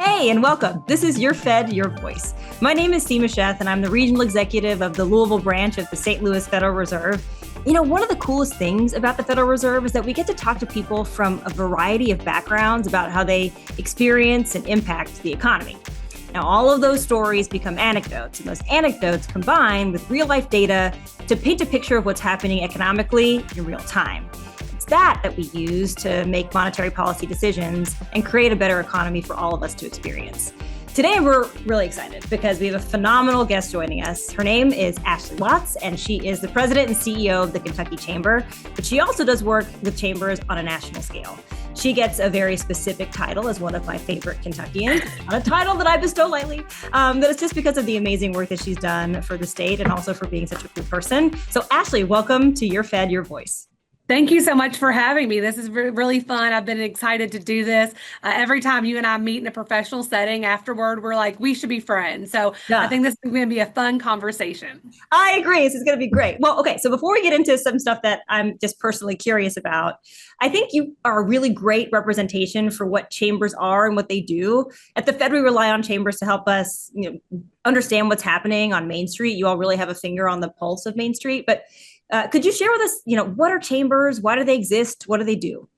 Hey, and welcome. This is Your Fed, Your Voice. My name is Seema Sheth, and I'm the regional executive of the Louisville branch of the St. Louis Federal Reserve. You know, one of the coolest things about the Federal Reserve is that we get to talk to people from a variety of backgrounds about how they experience and impact the economy. Now, all of those stories become anecdotes, and those anecdotes combine with real-life data to paint a picture of what's happening economically in real time. It's that we use to make monetary policy decisions and create a better economy for all of us to experience. Today, we're really excited because we have a phenomenal guest joining us. Her name is Ashli Watts, and she is the president and CEO of the Kentucky Chamber, but she also does work with chambers on a national scale. She gets a very specific title as one of my favorite Kentuckians, not a title that I bestow lightly, but it's just because of the amazing work that she's done for the state and also for being such a cool person. So Ashli, welcome to Your Fed, Your Voice. Thank you so much for having me. This is really fun. I've been excited to do this. Every time you and I meet in a professional setting afterward, we're like, we should be friends. So yeah. I think this is going to be a fun conversation. I agree. This is going to be great. Well, okay. So before we get into some stuff that I'm just personally curious about, I think you are a really great representation for what chambers are and what they do. At the Fed, we rely on chambers to help us, understand what's happening on Main Street. You all really have a finger on the pulse of Main Street, but could you share with us, what are chambers? Why do they exist? What do they do?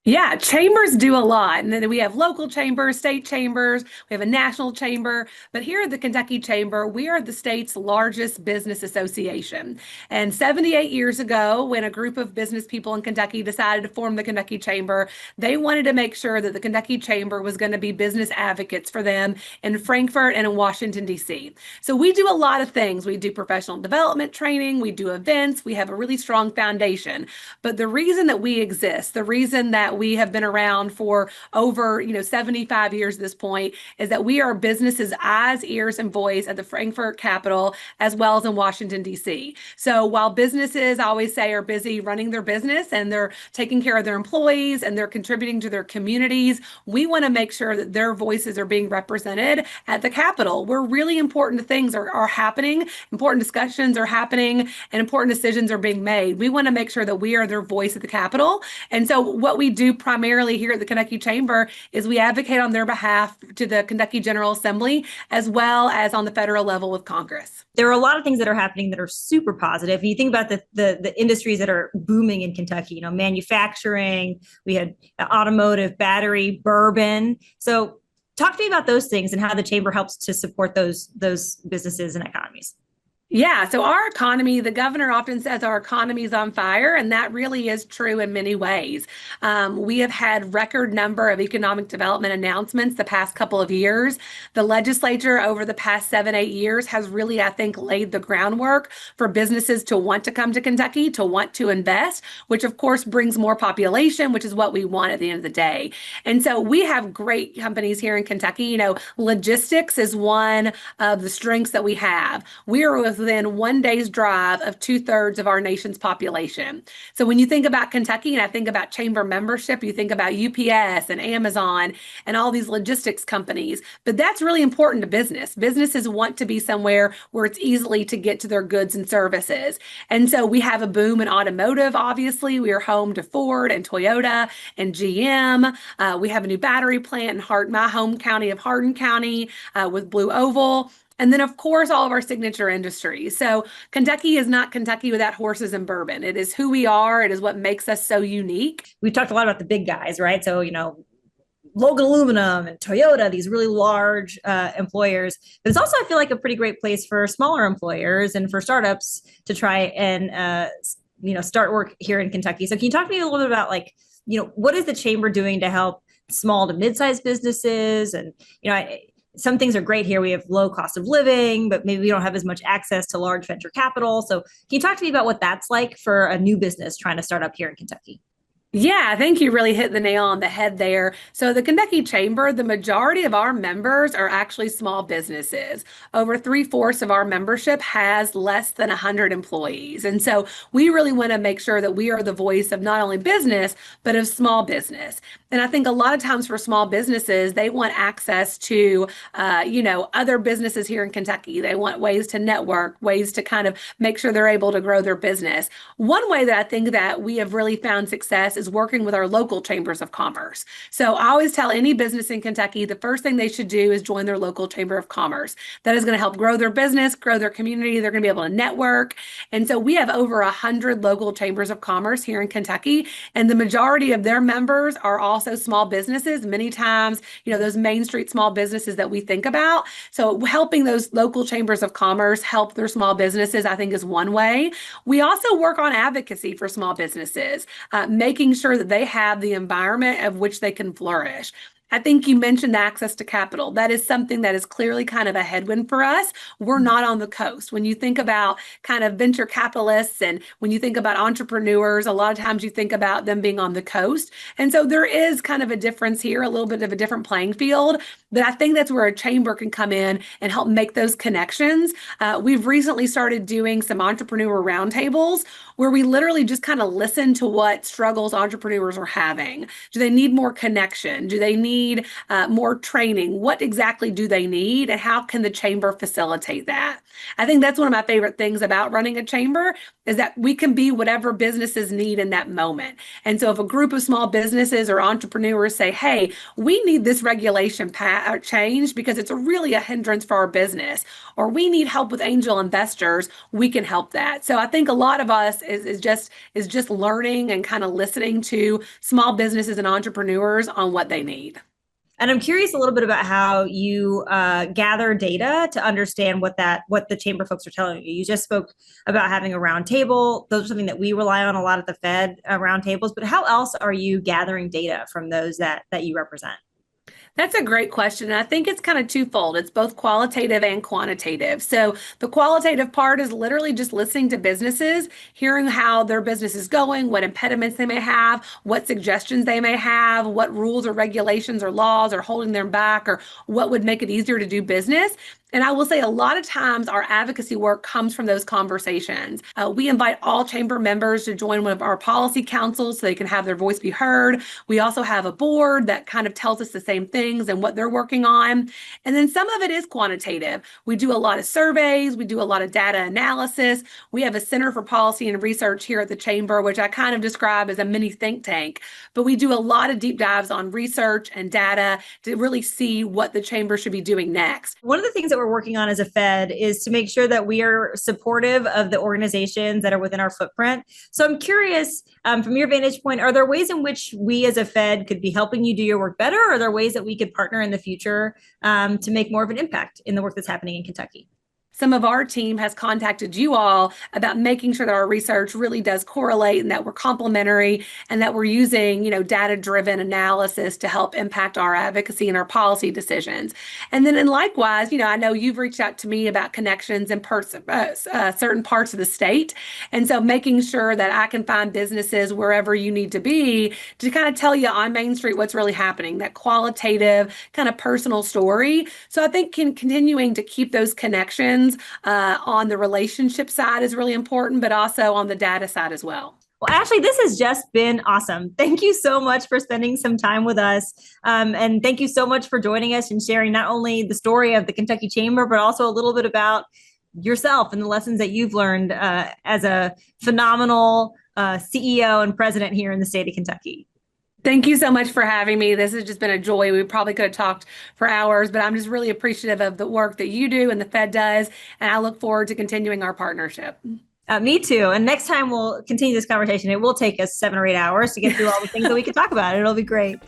Yeah, chambers do a lot. And then we have local chambers, state chambers, we have a national chamber. But here at the Kentucky Chamber, we are the state's largest business association. And 78 years ago, when a group of business people in Kentucky decided to form the Kentucky Chamber, they wanted to make sure that the Kentucky Chamber was going to be business advocates for them in Frankfort and in Washington, D.C. So we do a lot of things. We do professional development training, we do events, we have a really strong foundation. But the reason that we exist, the reason that we have been around for over 75 years at this point, is that we are businesses' eyes, ears, and voice at the Frankfort Capitol, as well as in Washington, D.C. So while businesses, I always say, are busy running their business and they're taking care of their employees and they're contributing to their communities, we want to make sure that their voices are being represented at the Capitol, where really important things are happening, important discussions are happening, and important decisions are being made. We want to make sure that we are their voice at the Capitol. And so what we do primarily here at the Kentucky Chamber is we advocate on their behalf to the Kentucky General Assembly, as well as on the federal level with Congress. There are a lot of things that are happening that are super positive. You think about the industries that are booming in Kentucky, manufacturing, we had automotive, battery, bourbon. So talk to me about those things and how the chamber helps to support those businesses and economies. Yeah, so our economy, the governor often says our economy is on fire, and that really is true in many ways. We have had record number of economic development announcements the past couple of years. The legislature over the past 7-8 years has really, I think, laid the groundwork for businesses to want to come to Kentucky, to want to invest, which of course brings more population, which is what we want at the end of the day. And so we have great companies here in Kentucky. Logistics is one of the strengths that we have. We are within 1 day's drive of 2/3 of our nation's population. So when you think about Kentucky and I think about chamber membership, you think about UPS and Amazon and all these logistics companies, but that's really important to business. Businesses want to be somewhere where it's easily to get to their goods and services. And so we have a boom in automotive, obviously. We are home to Ford and Toyota and GM. We have a new battery plant in my home county of Hardin County with Blue Oval. And then, of course, all of our signature industries. So Kentucky is not Kentucky without horses and bourbon. It is who we are. It is what makes us so unique. We've talked a lot about the big guys, right? So, Logan Aluminum and Toyota, these really large employers. But it's also, I feel like, a pretty great place for smaller employers and for startups to try and, start work here in Kentucky. So can you talk to me a little bit about, what is the chamber doing to help small to mid-sized businesses? And, some things are great here. We have low cost of living, but maybe we don't have as much access to large venture capital. So can you talk to me about what that's like for a new business trying to start up here in Kentucky? Yeah, I think you really hit the nail on the head there. So the Kentucky Chamber, the majority of our members are actually small businesses. Over 3/4 of our membership has less than 100 employees. And so we really want to make sure that we are the voice of not only business, but of small business. And I think a lot of times for small businesses, they want access to, other businesses here in Kentucky. They want ways to network, ways to kind of make sure they're able to grow their business. One way that I think that we have really found success is is working with our local chambers of commerce. So I always tell any business in Kentucky, the first thing they should do is join their local chamber of commerce. That is going to help grow their business, grow their community. They're going to be able to network. And so we have over 100 local chambers of commerce here in Kentucky, and the majority of their members are also small businesses. Many times, those Main Street small businesses that we think about. So helping those local chambers of commerce help their small businesses, I think, is one way. We also work on advocacy for small businesses, making sure that they have the environment of which they can flourish. I think you mentioned access to capital. That is something that is clearly kind of a headwind for us. We're not on the coast. When you think about kind of venture capitalists and when you think about entrepreneurs, a lot of times you think about them being on the coast. And so there is kind of a difference here, a little bit of a different playing field. But I think that's where a chamber can come in and help make those connections. We've recently started doing some entrepreneur roundtables where we literally just kind of listen to what struggles entrepreneurs are having. Do they need more connection? Do they need more training? What exactly do they need, and how can the chamber facilitate that? I think that's one of my favorite things about running a chamber is that we can be whatever businesses need in that moment. And so if a group of small businesses or entrepreneurs say, hey, we need this regulation changed because it's really a hindrance for our business, or we need help with angel investors, we can help that. So I think a lot of us is just learning and kind of listening to small businesses and entrepreneurs on what they need. And I'm curious a little bit about how you gather data to understand what the chamber folks are telling you. You just spoke about having a round table. Those are something that we rely on a lot at the Fed, round tables. But how else are you gathering data from those that you represent? That's a great question. And I think it's kind of twofold. It's both qualitative and quantitative. So the qualitative part is literally just listening to businesses, hearing how their business is going, what impediments they may have, what suggestions they may have, what rules or regulations or laws are holding them back, or what would make it easier to do business. And I will say a lot of times our advocacy work comes from those conversations. We invite all chamber members to join one of our policy councils so they can have their voice be heard. We also have a board that kind of tells us the same things and what they're working on. And then some of it is quantitative. We do a lot of surveys. We do a lot of data analysis. We have a Center for Policy and Research here at the chamber, which I kind of describe as a mini think tank. But we do a lot of deep dives on research and data to really see what the chamber should be doing next. One of the things that we're working on as a Fed is to make sure that we are supportive of the organizations that are within our footprint. So I'm curious, from your vantage point, are there ways in which we as a Fed could be helping you do your work better? Or are there ways that we could partner in the future to make more of an impact in the work that's happening in Kentucky? Some of our team has contacted you all about making sure that our research really does correlate and that we're complementary and that we're using, data-driven analysis to help impact our advocacy and our policy decisions. And then, likewise, I know you've reached out to me about connections in certain parts of the state. And so making sure that I can find businesses wherever you need to be to kind of tell you on Main Street what's really happening, that qualitative kind of personal story. So I think continuing to keep those connections on the relationship side is really important, but also on the data side as well. Well, Ashli, this has just been awesome. Thank you so much for spending some time with us. And thank you so much for joining us and sharing not only the story of the Kentucky Chamber, but also a little bit about yourself and the lessons that you've learned as a phenomenal CEO and president here in the state of Kentucky. Thank you so much for having me. This has just been a joy. We probably could have talked for hours, but I'm just really appreciative of the work that you do and the Fed does. And I look forward to continuing our partnership. Me too. And next time we'll continue this conversation. It will take us 7 or 8 hours to get through all the things that we can talk about. It'll be great.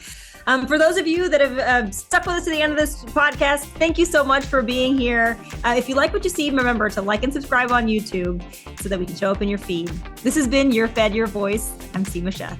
For those of you that have stuck with us to the end of this podcast, thank you so much for being here. If you like what you see, remember to like and subscribe on YouTube so that we can show up in your feed. This has been Your Fed, Your Voice. I'm Seema Sheth.